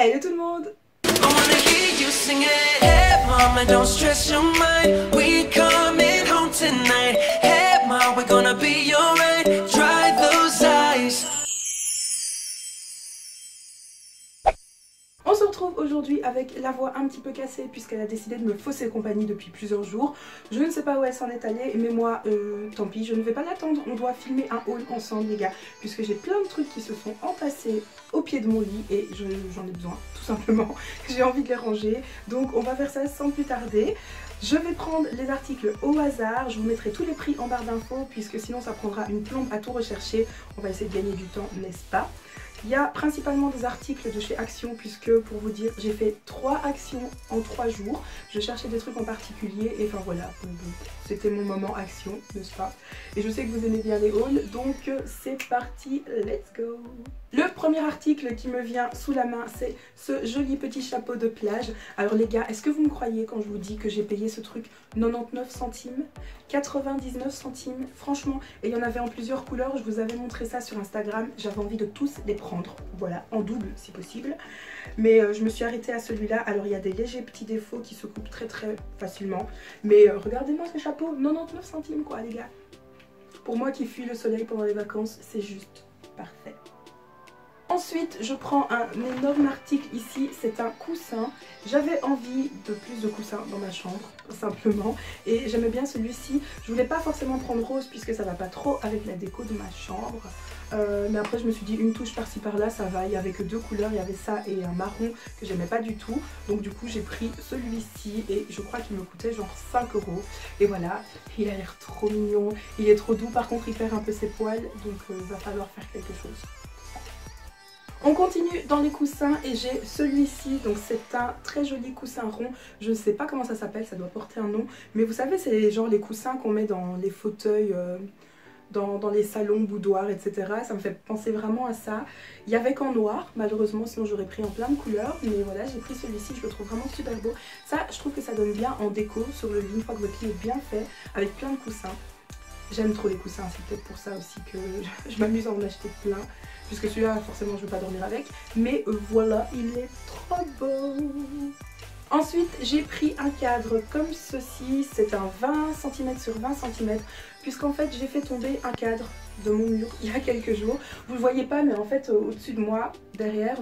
Hello tout le monde! On se retrouve aujourd'hui avec la voix un petit peu cassée puisqu'elle a décidé de me fausser compagnie depuis plusieurs jours. Je ne sais pas où elle s'en est allée, mais moi, tant pis, je ne vais pas l'attendre. On doit filmer un haul ensemble les gars, puisque j'ai plein de trucs qui se sont entassés au pied de mon lit et j'en ai besoin, tout simplement. J'ai envie de les ranger, donc on va faire ça sans plus tarder. Je vais prendre les articles au hasard, je vous mettrai tous les prix en barre d'infos puisque sinon ça prendra une plombe à tout rechercher. On va essayer de gagner du temps, n'est-ce pas? Il y a principalement des articles de chez Action puisque pour vous dire j'ai fait 3 actions en 3 jours. Je cherchais des trucs en particulier et enfin voilà, c'était mon moment action, n'est-ce pas? Et je sais que vous aimez bien les hauls, donc c'est parti, let's go! Le premier article qui me vient sous la main, c'est ce joli petit chapeau de plage. Alors les gars, est-ce que vous me croyez quand je vous dis que j'ai payé ce truc 99 centimes, 99 centimes, franchement, et il y en avait en plusieurs couleurs, je vous avais montré ça sur Instagram, j'avais envie de tous les prendre, voilà, en double si possible. Mais je me suis arrêtée à celui-là, alors il y a des légers petits défauts qui se coupent très facilement. Mais regardez-moi ce chapeau, 99 centimes quoi les gars. Pour moi qui fuis le soleil pendant les vacances, c'est juste parfait. Ensuite, je prends un énorme article ici, c'est un coussin. J'avais envie de plus de coussins dans ma chambre, simplement. Et j'aimais bien celui-ci. Je voulais pas forcément prendre rose puisque ça va pas trop avec la déco de ma chambre. Mais après je me suis dit une touche par-ci par-là, ça va. Il y avait que 2 couleurs, il y avait ça et un marron que j'aimais pas du tout. Donc du coup j'ai pris celui-ci et je crois qu'il me coûtait genre 5 €. Et voilà, il a l'air trop mignon. Il est trop doux, par contre il perd un peu ses poils. Donc va falloir faire quelque chose. On continue dans les coussins et j'ai celui-ci, donc c'est un très joli coussin rond, je ne sais pas comment ça s'appelle, ça doit porter un nom, mais vous savez c'est genre les coussins qu'on met dans les fauteuils, dans les salons, boudoirs, etc. Ça me fait penser vraiment à ça. Il y avait qu'en noir, malheureusement, sinon j'aurais pris en plein de couleurs, mais voilà, j'ai pris celui-ci, je le trouve vraiment super beau. Ça, je trouve que ça donne bien en déco sur le lit, une fois que votre lit est bien fait, avec plein de coussins. J'aime trop les coussins, c'est peut-être pour ça aussi que je m'amuse à en acheter plein. Puisque celui-là, forcément, je ne veux pas dormir avec. Mais voilà, il est trop beau. Ensuite, j'ai pris un cadre comme ceci. C'est un 20 cm sur 20 cm. Puisqu'en fait, j'ai fait tomber un cadre de mon mur il y a quelques jours. Vous le voyez pas, mais en fait, au-dessus de moi, derrière,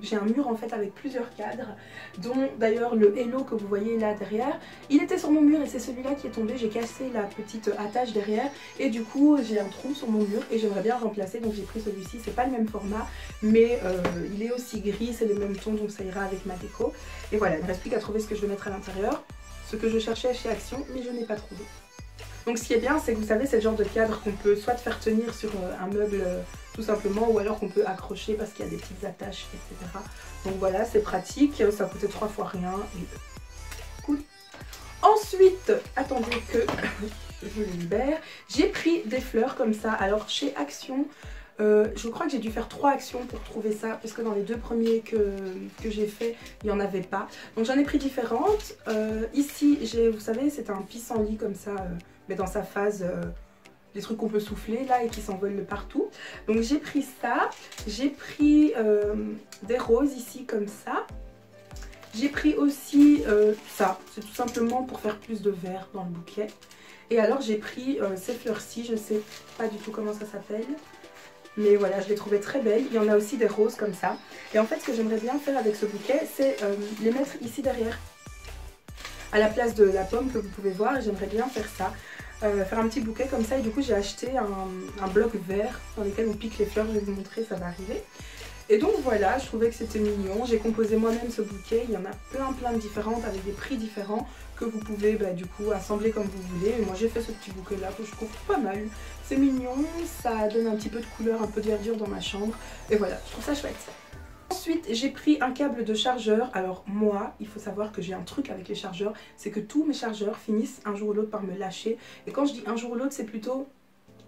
j'ai un mur en fait avec plusieurs cadres. Dont d'ailleurs le Hello que vous voyez là derrière. Il était sur mon mur et c'est celui-là qui est tombé. J'ai cassé la petite attache derrière. Et du coup, j'ai un trou sur mon mur et j'aimerais bien le remplacer. Donc j'ai pris celui-ci. C'est pas le même format, mais il est aussi gris. C'est le même ton, donc ça ira avec ma déco. Et voilà, il ne me reste plus qu'à trouver ce que je vais mettre à l'intérieur. Ce que je cherchais chez Action, mais je n'ai pas trouvé. Donc ce qui est bien, c'est que vous savez, c'est le genre de cadre qu'on peut soit faire tenir sur un meuble tout simplement, ou alors qu'on peut accrocher parce qu'il y a des petites attaches, etc. Donc voilà, c'est pratique, ça coûtait 3 fois rien et cool. Ensuite, attendez que je le libère, j'ai pris des fleurs comme ça. Alors chez Action, je crois que j'ai dû faire 3 actions pour trouver ça, parce que dans les 2 premiers que j'ai fait, il n'y en avait pas. Donc j'en ai pris différentes. Ici, vous savez, c'est un pissenlit comme ça, mais dans sa phase, des trucs qu'on peut souffler là et qui s'envolent de partout. Donc j'ai pris ça. J'ai pris des roses ici comme ça. J'ai pris aussi ça, c'est tout simplement pour faire plus de vert dans le bouquet. Et alors j'ai pris ces fleurs-ci, je ne sais pas du tout comment ça s'appelle. Mais voilà, je les trouvais très belles. Il y en a aussi des roses comme ça. Et en fait, ce que j'aimerais bien faire avec ce bouquet, c'est les mettre ici derrière. À la place de la pomme que vous pouvez voir, j'aimerais bien faire ça. Faire un petit bouquet comme ça. Et du coup, j'ai acheté un bloc vert dans lequel on pique les fleurs. Je vais vous montrer, ça va arriver. Et donc voilà, je trouvais que c'était mignon. J'ai composé moi-même ce bouquet. Il y en a plein de différentes avec des prix différents que vous pouvez du coup assembler comme vous voulez. Et moi j'ai fait ce petit bouquet là que je trouve pas mal. C'est mignon, ça donne un petit peu de couleur, un peu de verdure dans ma chambre. Et voilà, je trouve ça chouette. Ensuite, j'ai pris un câble de chargeur. Alors moi, il faut savoir que j'ai un truc avec les chargeurs. C'est que tous mes chargeurs finissent un jour ou l'autre par me lâcher. Et quand je dis un jour ou l'autre, c'est plutôt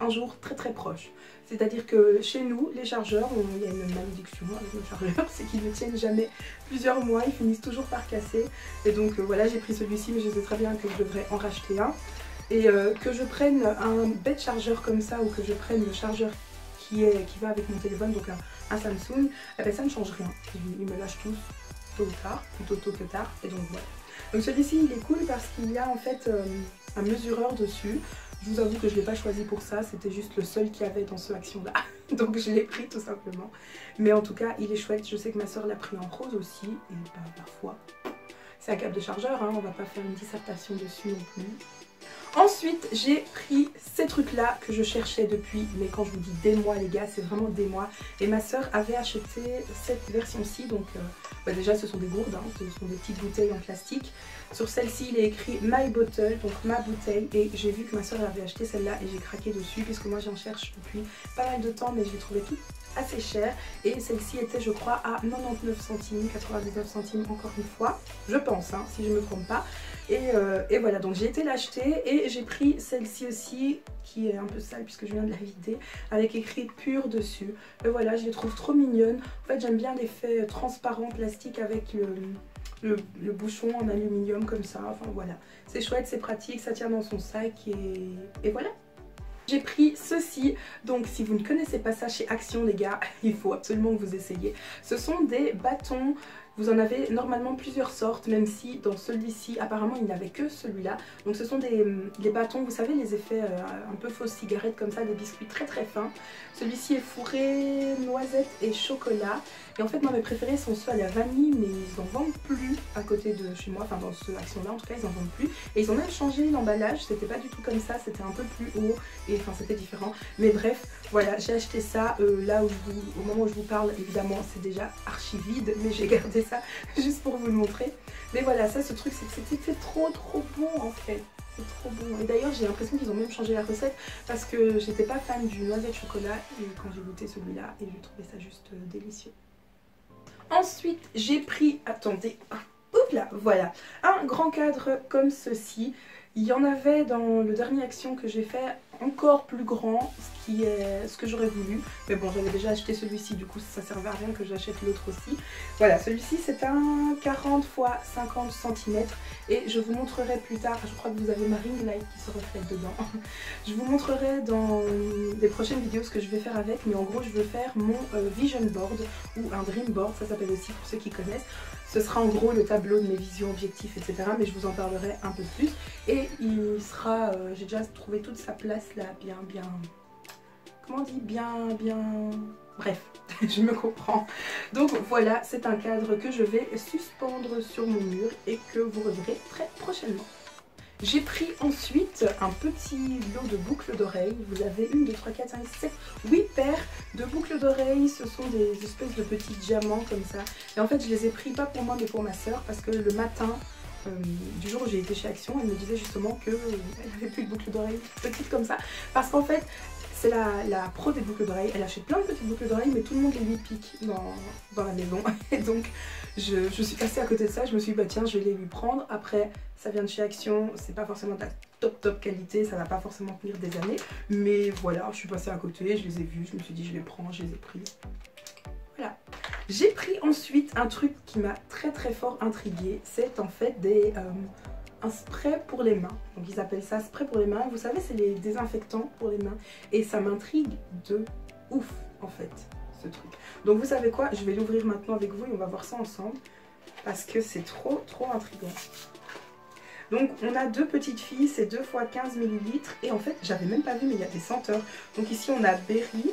un jour très proche. C'est-à-dire que chez nous, les chargeurs, il y a une malédiction avec nos chargeurs, c'est qu'ils ne tiennent jamais plusieurs mois, ils finissent toujours par casser. Et donc voilà, j'ai pris celui-ci, mais je sais très bien que je devrais en racheter un. Et que je prenne un bête chargeur comme ça, ou que je prenne le chargeur qui va avec mon téléphone, donc un Samsung, eh ben, ça ne change rien. Ils me lâchent tous tôt ou tard, plutôt tôt que tard, et donc voilà. Donc celui-ci il est cool parce qu'il y a en fait un mesureur dessus. Je vous avoue que je ne l'ai pas choisi pour ça, c'était juste le seul qu'il y avait dans ce action-là. Donc je l'ai pris tout simplement. Mais en tout cas, il est chouette. Je sais que ma soeur l'a pris en rose aussi. Et bah, parfois, c'est un câble de chargeur, hein, on va pas faire une dissertation dessus non plus. Ensuite, j'ai pris ces trucs-là que je cherchais depuis, mais quand je vous dis des mois les gars, c'est vraiment des mois. Et ma soeur avait acheté cette version-ci, donc bah déjà ce sont des gourdes, hein, ce sont des petites bouteilles en plastique. Sur celle-ci, il est écrit My Bottle, donc ma bouteille, et j'ai vu que ma soeur avait acheté celle-là et j'ai craqué dessus, puisque moi j'en cherche depuis pas mal de temps, mais je l'ai trouvée toute assez chère. Et celle-ci était, je crois, à 99 centimes, 99 centimes encore une fois, je pense, hein, si je ne me trompe pas. Et voilà, donc j'ai été l'acheter et j'ai pris celle-ci aussi qui est un peu sale puisque je viens de la vider, avec écrit pur dessus. Et voilà, je les trouve trop mignonnes. En fait, j'aime bien l'effet transparent plastique avec le bouchon en aluminium comme ça. Enfin voilà, c'est chouette, c'est pratique, ça tient dans son sac et voilà. J'ai pris ceci, donc si vous ne connaissez pas ça chez Action les gars, il faut absolument que vous essayiez. Ce sont des bâtons. Vous en avez normalement plusieurs sortes, même si dans celui-ci, apparemment, il n'y avait que celui-là. Donc ce sont des bâtons, vous savez, les effets un peu fausses cigarettes comme ça, des biscuits très très fins. Celui-ci est fourré noisette et chocolat. Et en fait, moi, mes préférés sont ceux à la vanille, mais ils en vendent plus à côté de chez moi. Enfin, dans ce Action-là, en tout cas, ils en vendent plus. Et ils ont même changé l'emballage, c'était pas du tout comme ça, c'était un peu plus haut. Et enfin, c'était différent. Mais bref, voilà, j'ai acheté ça. Là, au moment où je vous parle, évidemment, c'est déjà archi vide, mais j'ai gardé ça juste pour vous le montrer. Mais voilà, ça, ce truc, c'est trop bon en fait. C'est trop bon. Et d'ailleurs, j'ai l'impression qu'ils ont même changé la recette parce que j'étais pas fan du noisette chocolat et quand j'ai goûté celui-là, et j'ai trouvé ça juste délicieux. Ensuite, j'ai pris, attendez, oups là, voilà, un grand cadre comme ceci. Il y en avait dans le dernier Action que j'ai fait encore plus grand, ce qui est ce que j'aurais voulu. Mais bon, j'avais déjà acheté celui-ci, du coup ça servait à rien que j'achète l'autre aussi. Voilà, celui-ci c'est un 40 x 50 cm et je vous montrerai plus tard, je crois que vous avez ma ring light qui se reflète dedans. Je vous montrerai dans les prochaines vidéos ce que je vais faire avec, mais en gros je veux faire mon vision board ou un dream board, ça s'appelle aussi pour ceux qui connaissent. Ce sera en gros le tableau de mes visions, objectifs, etc. Mais je vous en parlerai un peu plus. Et il sera, j'ai déjà trouvé toute sa place là, bien, comment on dit, bien, bref, je me comprends. Donc voilà, c'est un cadre que je vais suspendre sur mon mur et que vous reverrez très prochainement. J'ai pris ensuite un petit lot de boucles d'oreilles. Vous avez 1, 2, 3, 4, 5, 6, 7, 8 paires de boucles d'oreilles. Ce sont des espèces de petits diamants comme ça. Et en fait, je les ai pris pas pour moi mais pour ma soeur parce que le matin du jour où j'ai été chez Action, elle me disait justement qu'elle n'avait plus de boucles d'oreilles petites comme ça. Parce qu'en fait, c'est la pro des boucles d'oreilles. Elle achète plein de petites boucles d'oreilles, mais tout le monde les lui pique dans la maison. Et donc, je suis passée à côté de ça. Je me suis dit, bah tiens, je vais les lui prendre. Après, ça vient de chez Action. C'est pas forcément de la top qualité. Ça va pas forcément tenir des années. Mais voilà, je suis passée à côté. Je les ai vues. Je me suis dit, je les prends. Je les ai prises. Voilà. J'ai pris ensuite un truc qui m'a très fort intriguée. C'est en fait un spray pour les mains. Donc ils appellent ça spray pour les mains. Vous savez, c'est les désinfectants pour les mains. Et ça m'intrigue de ouf en fait, ce truc. Donc vous savez quoi, je vais l'ouvrir maintenant avec vous et on va voir ça ensemble. Parce que c'est trop intriguant. Donc on a deux petites filles, c'est 2 x 15 ml. Et en fait, j'avais même pas vu, mais il y a des senteurs. Donc ici on a berry,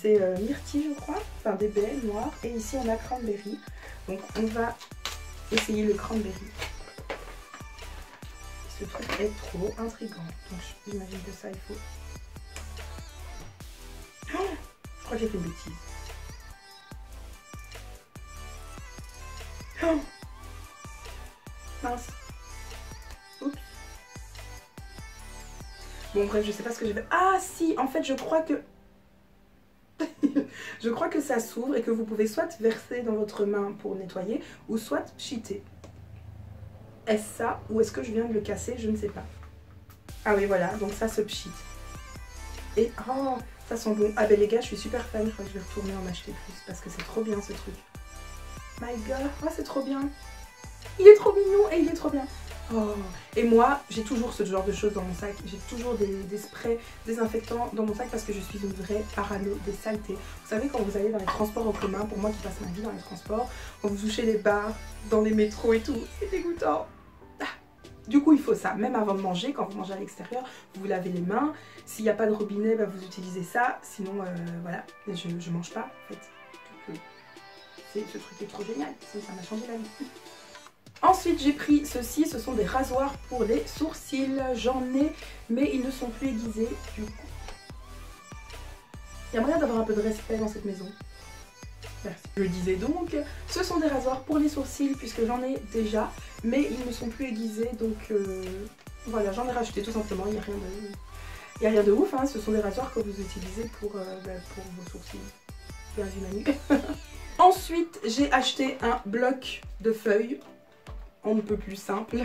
c'est myrtille je crois, enfin des baies noires. Et ici on a cranberry. Donc on va essayer le cranberry. Ce truc est trop intriguant. Donc j'imagine que ça il faut... Oh, je crois que j'ai fait une bêtise. Oh, mince. Oups. Bon bref, je sais pas ce que j'ai fait. Ah si, en fait je crois que... je crois que ça s'ouvre et que vous pouvez soit verser dans votre main pour nettoyer ou soit cheater. Est-ce ça ou est-ce que je viens de le casser? Je ne sais pas. Ah oui voilà, donc ça se pchit. Et oh, ça sent bon. Ah ben les gars, je suis super fan, je crois que je vais retourner en acheter plus parce que c'est trop bien ce truc. My god, oh c'est trop bien. Il est trop mignon et il est trop bien. Oh. Et moi, j'ai toujours ce genre de choses dans mon sac. J'ai toujours des sprays désinfectants dans mon sac parce que je suis une vraie parano des saletés. Vous savez, quand vous allez dans les transports en commun, pour moi qui passe ma vie dans les transports, quand vous touchez les bars, dans les métros et tout, c'est dégoûtant. Du coup, il faut ça. Même avant de manger, quand vous mangez à l'extérieur, vous vous lavez les mains. S'il n'y a pas de robinet, bah, vous utilisez ça. Sinon, voilà, je mange pas en fait. Ce truc est trop génial. Ça m'a changé la vie. Ensuite, j'ai pris ceci. Ce sont des rasoirs pour les sourcils. J'en ai, mais ils ne sont plus aiguisés. Du coup, il y a moyen d'avoir un peu de respect dans cette maison. Merci. Je le disais donc, ce sont des rasoirs pour les sourcils puisque j'en ai déjà, mais ils ne sont plus aiguisés, donc voilà, j'en ai racheté tout simplement. Il n'y a rien de ouf, hein. Ce sont des rasoirs que vous utilisez pour vos sourcils. Bien vu Manu. Ensuite, j'ai acheté un bloc de feuilles. On ne peut plus simple,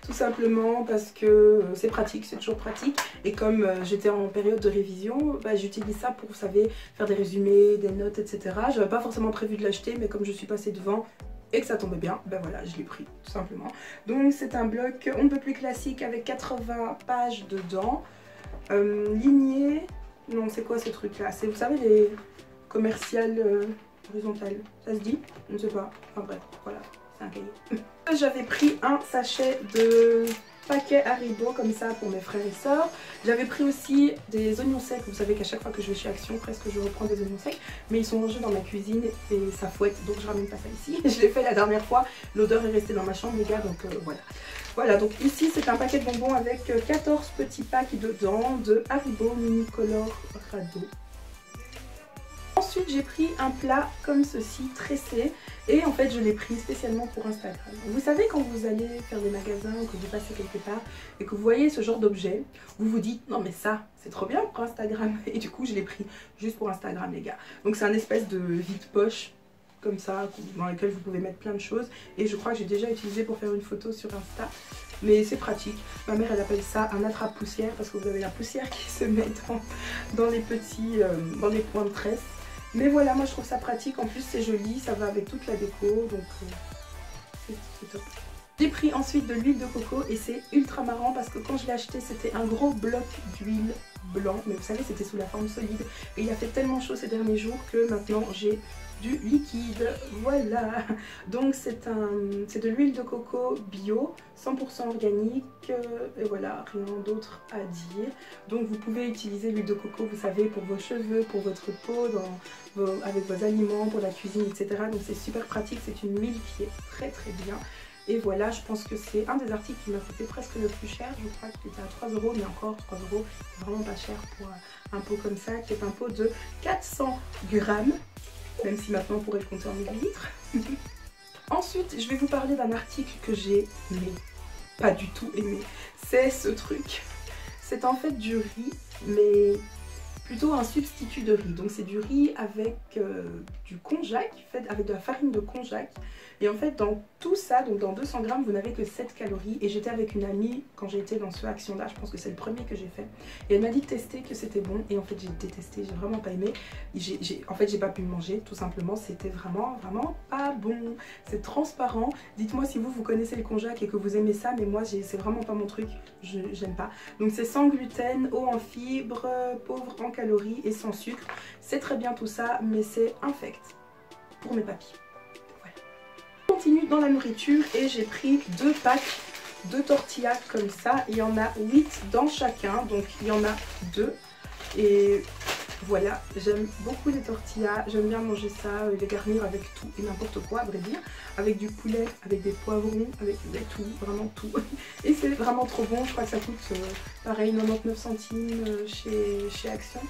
tout simplement parce que c'est pratique, c'est toujours pratique. Et comme j'étais en période de révision, bah, j'utilise ça pour, vous savez, faire des résumés, des notes, etc. J'avais pas forcément prévu de l'acheter, mais comme je suis passée devant et que ça tombait bien, ben voilà, je l'ai pris, tout simplement. Donc c'est un bloc on ne peut plus classique avec 80 pages dedans. Ligné, non c'est quoi ce truc là? C'est, vous savez, les commerciales horizontales, ça se dit? Je ne sais pas, enfin bref, voilà. C'est un cahier. J'avais pris un sachet de paquets Haribo comme ça pour mes frères et sœurs. J'avais pris aussi des oignons secs. Vous savez qu'à chaque fois que je vais chez Action, presque je reprends des oignons secs. Mais ils sont rangés dans ma cuisine et ça fouette, donc je ramène pas ça ici. Je l'ai fait la dernière fois. L'odeur est restée dans ma chambre les gars, donc voilà. Voilà, donc ici c'est un paquet de bonbons avec 14 petits packs dedans de Haribo Mini Color Rado. Ensuite j'ai pris un plat comme ceci, tressé, et en fait je l'ai pris spécialement pour Instagram. Vous savez quand vous allez faire des magasins ou que vous passez quelque part et que vous voyez ce genre d'objet, vous vous dites non mais ça c'est trop bien pour Instagram, et du coup je l'ai pris juste pour Instagram les gars. Donc c'est un espèce de vide-poche comme ça dans lequel vous pouvez mettre plein de choses, et je crois que j'ai déjà utilisé pour faire une photo sur Insta. Mais c'est pratique. Ma mère elle appelle ça un attrape-poussière parce que vous avez la poussière qui se met dans les petits, dans les points de tresse. Mais voilà, moi je trouve ça pratique, en plus c'est joli, ça va avec toute la déco, donc c'est top. J'ai pris ensuite de l'huile de coco et c'est ultra marrant parce que quand je l'ai acheté c'était un gros bloc d'huile blanc, mais vous savez c'était sous la forme solide, et il a fait tellement chaud ces derniers jours que maintenant j'ai du liquide, voilà. Donc c'est de l'huile de coco bio, 100% organique, et voilà, rien d'autre à dire. Donc vous pouvez utiliser l'huile de coco, vous savez, pour vos cheveux, pour votre peau, avec vos aliments, pour la cuisine, etc. Donc c'est super pratique, c'est une huile qui est très très bien. Et voilà, je pense que c'est un des articles qui m'a coûté presque le plus cher. Je crois qu'il était à 3 €, mais encore 3 €, c'est vraiment pas cher pour un pot comme ça, qui est un pot de 400 grammes. Même si maintenant on pourrait le compter en millilitres. Ensuite, je vais vous parler d'un article que j'ai pas du tout aimé. C'est ce truc. C'est en fait du riz, mais plutôt un substitut de riz. Donc c'est du riz avec du konjac, fait avec de la farine de konjac. Et en fait dans tout ça, donc dans 200 grammes, vous n'avez que 7 calories. Et j'étais avec une amie quand j'ai été dans ce action là, je pense que c'est le premier que j'ai fait. Et elle m'a dit de tester, que c'était bon. Et en fait j'ai détesté, j'ai vraiment pas aimé. En fait j'ai pas pu le manger, tout simplement. C'était vraiment pas bon. C'est transparent. Dites-moi si vous connaissez le konjac et que vous aimez ça. Mais moi c'est vraiment pas mon truc, j'aime pas. Donc c'est sans gluten, haut en fibres, pauvre en calories et sans sucre. C'est très bien tout ça, mais c'est infect pour mes papilles. Voilà. On continue dans la nourriture et j'ai pris 2 packs de tortillas comme ça. Il y en a 8 dans chacun, donc il y en a 2. Et voilà, j'aime beaucoup les tortillas, j'aime bien manger ça, les garnir avec tout et n'importe quoi à vrai dire. Avec du poulet, avec des poivrons, avec tout, vraiment tout. Et c'est vraiment trop bon, je crois que ça coûte pareil 99 centimes chez Action.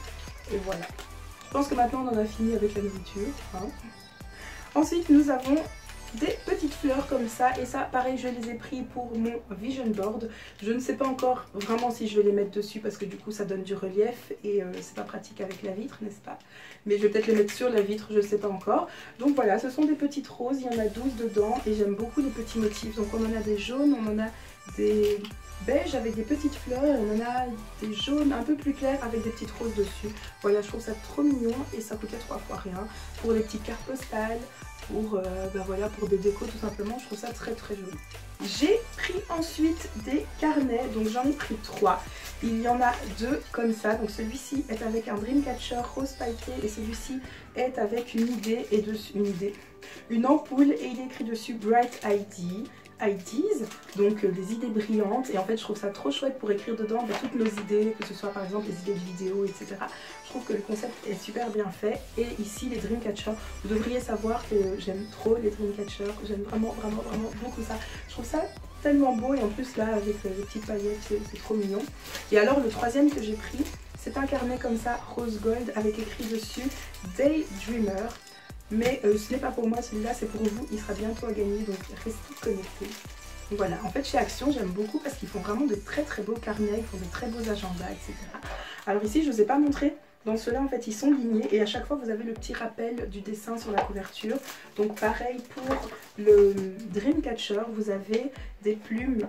Et voilà. Je pense que maintenant on en a fini avec la nourriture. Hein. Ensuite nous avons des petites fleurs comme ça, et ça pareil je les ai pris pour mon vision board. Je ne sais pas encore vraiment si je vais les mettre dessus parce que du coup ça donne du relief et c'est pas pratique avec la vitre, n'est-ce pas? Mais je vais peut-être les mettre sur la vitre, je ne sais pas encore. Donc voilà, ce sont des petites roses, il y en a 12 dedans et j'aime beaucoup les petits motifs. Donc on en a des jaunes, on en a des beige avec des petites fleurs. On en a des jaunes un peu plus clairs avec des petites roses dessus. Voilà, je trouve ça trop mignon et ça coûtait 3 fois rien. Pour les petites cartes postales, pour, voilà, pour des décos tout simplement, je trouve ça très joli. J'ai pris ensuite des carnets, donc j'en ai pris 3. Il y en a 2 comme ça, donc celui-ci est avec un Dreamcatcher rose pailleté et celui-ci est avec une idée et une ampoule et il est écrit dessus Bright Ideas, donc des idées brillantes, et en fait je trouve ça trop chouette pour écrire dedans toutes nos idées, que ce soit par exemple les idées de vidéos, etc. Je trouve que le concept est super bien fait. Et ici les Dreamcatcher, vous devriez savoir que j'aime trop les Dreamcatcher, j'aime vraiment beaucoup ça. Je trouve ça tellement beau et en plus là avec les petites paillettes c'est trop mignon. Et alors le troisième que j'ai pris, c'est un carnet comme ça rose gold avec écrit dessus Daydreamer. Mais ce n'est pas pour moi celui-là, c'est pour vous, il sera bientôt à gagner, donc restez connectés. Voilà, en fait chez Action j'aime beaucoup parce qu'ils font vraiment de très beaux carnets, ils font de très beaux agendas, etc. Alors ici je ne vous ai pas montré, dans ceux-là en fait ils sont lignés et à chaque fois vous avez le petit rappel du dessin sur la couverture. Donc pareil pour le Dreamcatcher, vous avez des plumes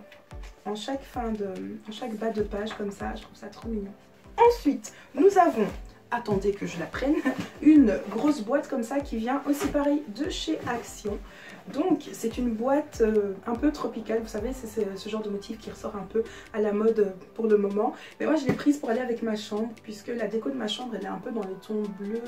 en chaque bas de page comme ça, je trouve ça trop mignon. Ensuite nous avons, attendez que je la prenne, une grosse boîte comme ça qui vient aussi pareil de chez Action. Donc c'est une boîte un peu tropicale, vous savez c'est ce genre de motif qui ressort un peu à la mode pour le moment. Mais moi je l'ai prise pour aller avec ma chambre puisque la déco de ma chambre elle est un peu dans les tons bleu,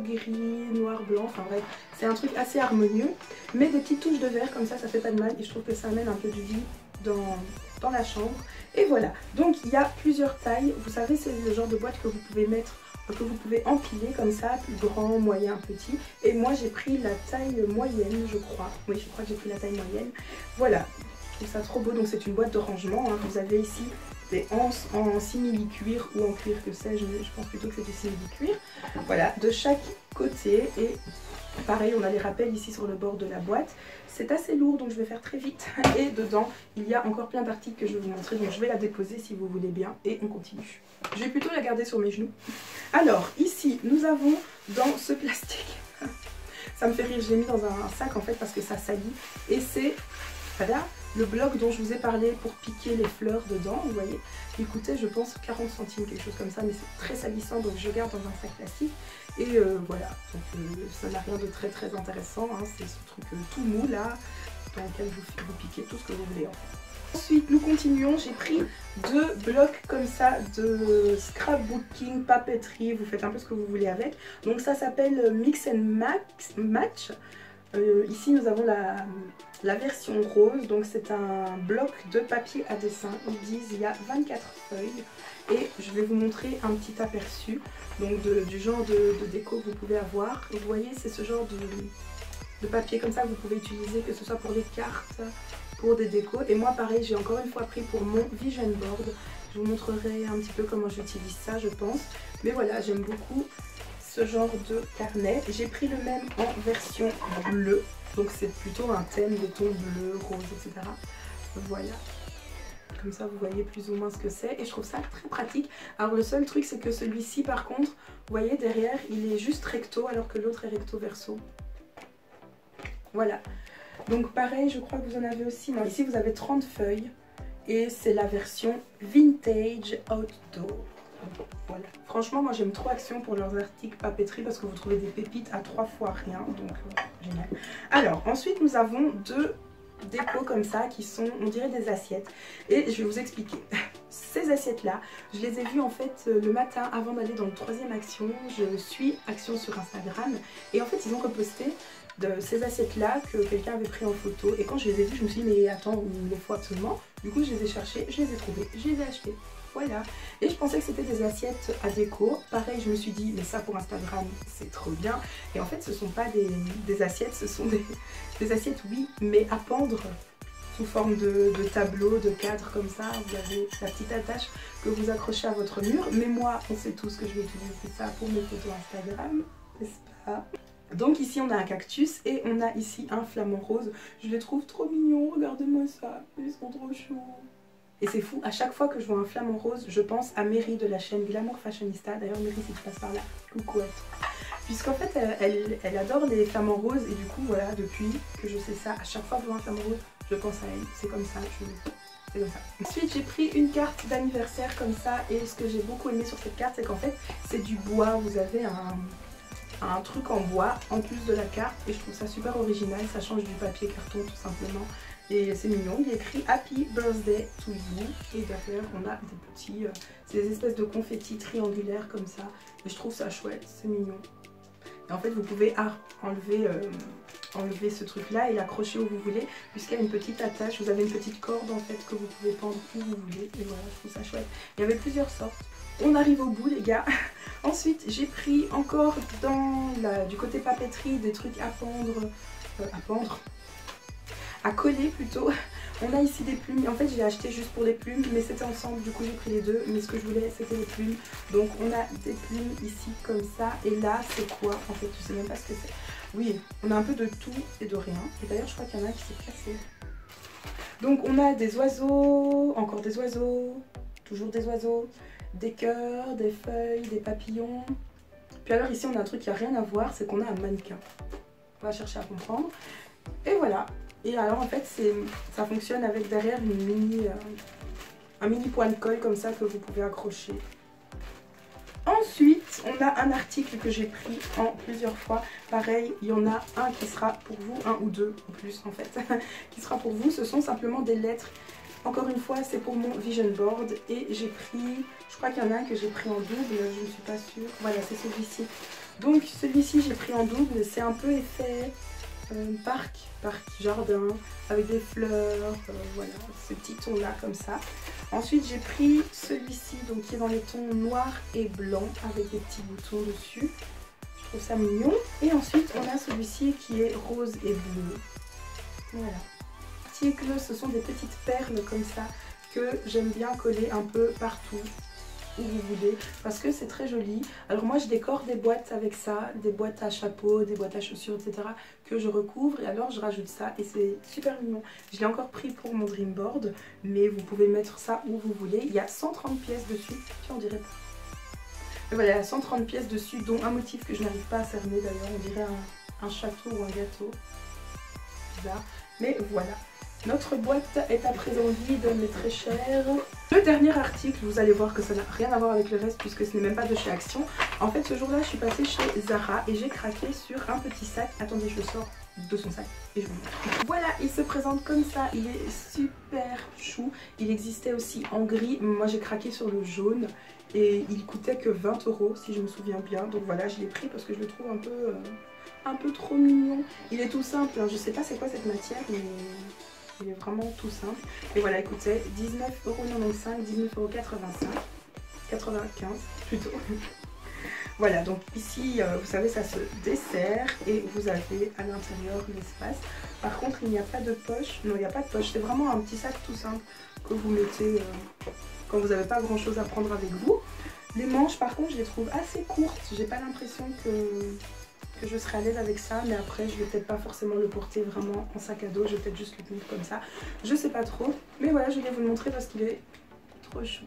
gris, noir, blanc, enfin bref c'est un truc assez harmonieux. Mais des petites touches de vert comme ça fait pas de mal et je trouve que ça amène un peu de vie dans la chambre. Et voilà, donc il y a plusieurs tailles, vous savez c'est le genre de boîte que vous pouvez mettre, que vous pouvez empiler comme ça, plus grand, moyen, petit. Et moi j'ai pris la taille moyenne je crois, oui je crois que j'ai pris la taille moyenne. Voilà, je trouve ça trop beau, donc c'est une boîte de rangement, hein. Vous avez ici des anses en simili-cuir ou en cuir que sais-je, mais je pense plutôt que c'est du simili-cuir. Voilà, de chaque côté et pareil on a les rappels ici sur le bord de la boîte. C'est assez lourd donc je vais faire très vite et dedans il y a encore plein d'articles que je vais vous montrer, donc je vais la déposer si vous voulez bien et on continue. Je vais plutôt la garder sur mes genoux. Alors ici nous avons dans ce plastique, ça me fait rire, je l'ai mis dans un sac en fait parce que ça salit et c'est voilà, le bloc dont je vous ai parlé pour piquer les fleurs dedans, vous voyez, il coûtait je pense 40 centimes, quelque chose comme ça, mais c'est très salissant donc je garde dans un sac plastique. Et voilà, donc ça n'a rien de très intéressant, hein. C'est ce truc tout mou là, dans lequel vous piquez tout ce que vous voulez en fait. Ensuite nous continuons, j'ai pris 2 blocs comme ça de scrapbooking, papeterie, vous faites un peu ce que vous voulez avec. Donc ça s'appelle Mix and Match. Ici nous avons la version rose, donc c'est un bloc de papier à dessin, ils disent il y a 24 feuilles et je vais vous montrer un petit aperçu donc du genre de déco que vous pouvez avoir. Vous voyez c'est ce genre de papier comme ça que vous pouvez utiliser, que ce soit pour les cartes, pour des décos. Et moi pareil j'ai encore une fois pris pour mon vision board, je vous montrerai un petit peu comment j'utilise ça je pense, mais voilà j'aime beaucoup ce genre de carnet. J'ai pris le même en version bleue, donc c'est plutôt un thème de ton bleu, rose, etc. Voilà, comme ça vous voyez plus ou moins ce que c'est et je trouve ça très pratique. Alors le seul truc c'est que celui-ci par contre, vous voyez derrière il est juste recto alors que l'autre est recto verso. Voilà, donc pareil je crois que vous en avez aussi, non ici vous avez 30 feuilles et c'est la version vintage outdoor. Voilà. Franchement moi j'aime trop Action pour leurs articles papeterie parce que vous trouvez des pépites à 3 fois rien, donc génial. Alors ensuite nous avons 2 décos comme ça qui sont on dirait des assiettes et je vais vous expliquer. Ces assiettes là je les ai vues en fait le matin avant d'aller dans le 3e Action. Je suis Action sur Instagram et en fait ils ont reposté de ces assiettes là que quelqu'un avait pris en photo et quand je les ai vues je me suis dit mais attends il me les faut absolument. Du coup je les ai cherchées, je les ai trouvées, je les ai achetées. Voilà, et je pensais que c'était des assiettes à déco, pareil je me suis dit mais ça pour Instagram c'est trop bien, et en fait ce sont pas des assiettes, ce sont des assiettes oui, mais à pendre sous forme de tableau, de cadre comme ça, vous avez la petite attache que vous accrochez à votre mur, mais moi on sait tous que je vais utiliser ça pour mes photos Instagram, n'est-ce pas? Donc ici on a un cactus et on a ici un flamant rose, je les trouve trop mignons, regardez-moi ça, ils sont trop chauds. Et c'est fou, à chaque fois que je vois un flamant rose, je pense à Mary de la chaîne Glamour Fashionista. D'ailleurs Mary si tu passes par là, coucou à toi. Puisqu'en fait elle adore les flamants roses et du coup voilà, depuis que je sais ça, à chaque fois que je vois un flamant rose, je pense à elle. C'est comme ça, c'est comme ça. Ensuite j'ai pris une carte d'anniversaire comme ça, et ce que j'ai beaucoup aimé sur cette carte c'est qu'en fait c'est du bois, vous avez un truc en bois en plus de la carte, et je trouve ça super original, ça change du papier carton tout simplement. Et c'est mignon, il est écrit Happy Birthday to you, et derrière on a des petits, c'est des espèces de confettis triangulaires comme ça, et je trouve ça chouette, c'est mignon. Et en fait vous pouvez enlever ce truc là et l'accrocher où vous voulez, puisqu'il y a une petite attache, vous avez une petite corde en fait que vous pouvez pendre où vous voulez, et voilà, je trouve ça chouette. Il y avait plusieurs sortes. On arrive au bout les gars. Ensuite j'ai pris encore du côté papeterie des trucs à coller plutôt. On a ici des plumes, en fait je l'ai acheté juste pour les plumes, mais c'était ensemble, du coup j'ai pris les deux, mais ce que je voulais c'était les plumes. Donc on a des plumes ici comme ça, et là c'est quoi en fait, je sais même pas ce que c'est. Oui, on a un peu de tout et de rien, et d'ailleurs je crois qu'il y en a qui s'est cassé. Donc on a des oiseaux, encore des oiseaux, toujours des oiseaux, des cœurs, des feuilles, des papillons. Puis alors ici on a un truc qui n'a rien à voir, c'est qu'on a un mannequin. On va chercher à comprendre. Et voilà. Et alors en fait ça fonctionne avec derrière un mini point de colle comme ça que vous pouvez accrocher. Ensuite on a un article que j'ai pris en plusieurs fois. Pareil, il y en a un qui sera pour vous, un ou deux en plus en fait, qui sera pour vous. Ce sont simplement des lettres. Encore une fois c'est pour mon vision board, et j'ai pris, je crois qu'il y en a un que j'ai pris en double, je ne suis pas sûre. Voilà, c'est celui-ci. Donc celui-ci j'ai pris en double, c'est un peu effet parc jardin avec des fleurs, voilà, ce petit ton là comme ça. Ensuite j'ai pris celui-ci, donc qui est dans les tons noir et blanc avec des petits boutons dessus, je trouve ça mignon. Et ensuite on a celui-ci qui est rose et bleu, voilà. Ce sont des petites perles comme ça que j'aime bien coller un peu partout où vous voulez, parce que c'est très joli. Alors moi je décore des boîtes avec ça, des boîtes à chapeaux, des boîtes à chaussures, etc. que je recouvre, et alors je rajoute ça et c'est super mignon. Je l'ai encore pris pour mon dream board, mais vous pouvez mettre ça où vous voulez. Il y a 130 pièces dessus, tiens on dirait pas. Et voilà, il y a 130 pièces dessus, dont un motif que je n'arrive pas à cerner d'ailleurs, on dirait un château ou un gâteau. Bizarre, mais voilà. Notre boîte est à présent vide, mais très chère. Le dernier article, vous allez voir que ça n'a rien à voir avec le reste puisque ce n'est même pas de chez Action. En fait, ce jour-là, je suis passée chez Zara et j'ai craqué sur un petit sac. Attendez, je sors de son sac et je vous montre. Voilà, il se présente comme ça. Il est super chou. Il existait aussi en gris. Moi, j'ai craqué sur le jaune et il coûtait que 20 € si je me souviens bien. Donc voilà, je l'ai pris parce que je le trouve un peu trop mignon. Il est tout simple, hein. Je sais pas c'est quoi cette matière, mais il est vraiment tout simple. Et voilà, il coûtait 19,95 €, 19,85 €, 95 plutôt. Voilà, donc ici, vous savez, ça se dessert et vous avez à l'intérieur l'espace. Par contre, il n'y a pas de poche. Non, il n'y a pas de poche. C'est vraiment un petit sac tout simple que vous mettez quand vous n'avez pas grand chose à prendre avec vous. Les manches, par contre, je les trouve assez courtes. J'ai pas l'impression que je serai à l'aise avec ça, mais après je vais peut-être pas forcément le porter vraiment en sac à dos, je vais peut-être juste le tenir comme ça, je sais pas trop, mais voilà, je voulais vous le montrer parce qu'il est trop chou.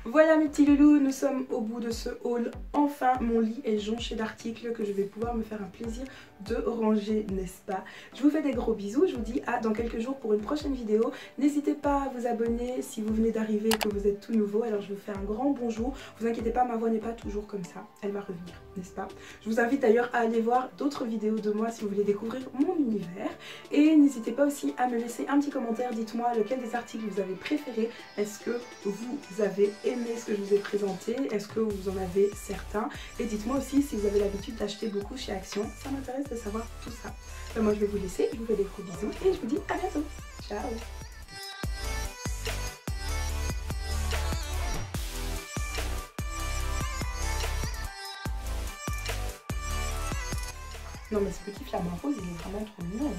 Voilà mes petits loulous, nous sommes au bout de ce haul. Enfin, mon lit est jonché d'articles que je vais pouvoir me faire un plaisir de ranger, n'est-ce pas? Je vous fais des gros bisous, je vous dis à dans quelques jours pour une prochaine vidéo. N'hésitez pas à vous abonner si vous venez d'arriver et que vous êtes tout nouveau. Alors je vous fais un grand bonjour. Vous inquiétez pas, ma voix n'est pas toujours comme ça, elle va revenir, n'est-ce pas? Je vous invite d'ailleurs à aller voir d'autres vidéos de moi si vous voulez découvrir mon univers. Et n'hésitez pas aussi à me laisser un petit commentaire, dites-moi lequel des articles vous avez préféré. Est-ce que vous avez aimé ce que je vous ai présenté? Est-ce que vous en avez certains? Et dites-moi aussi si vous avez l'habitude d'acheter beaucoup chez Action, ça m'intéresse de savoir tout ça. Moi je vais vous laisser, je vous fais des gros bisous et je vous dis à bientôt. Ciao. Non mais ce petit flamant rose il est vraiment trop mignon.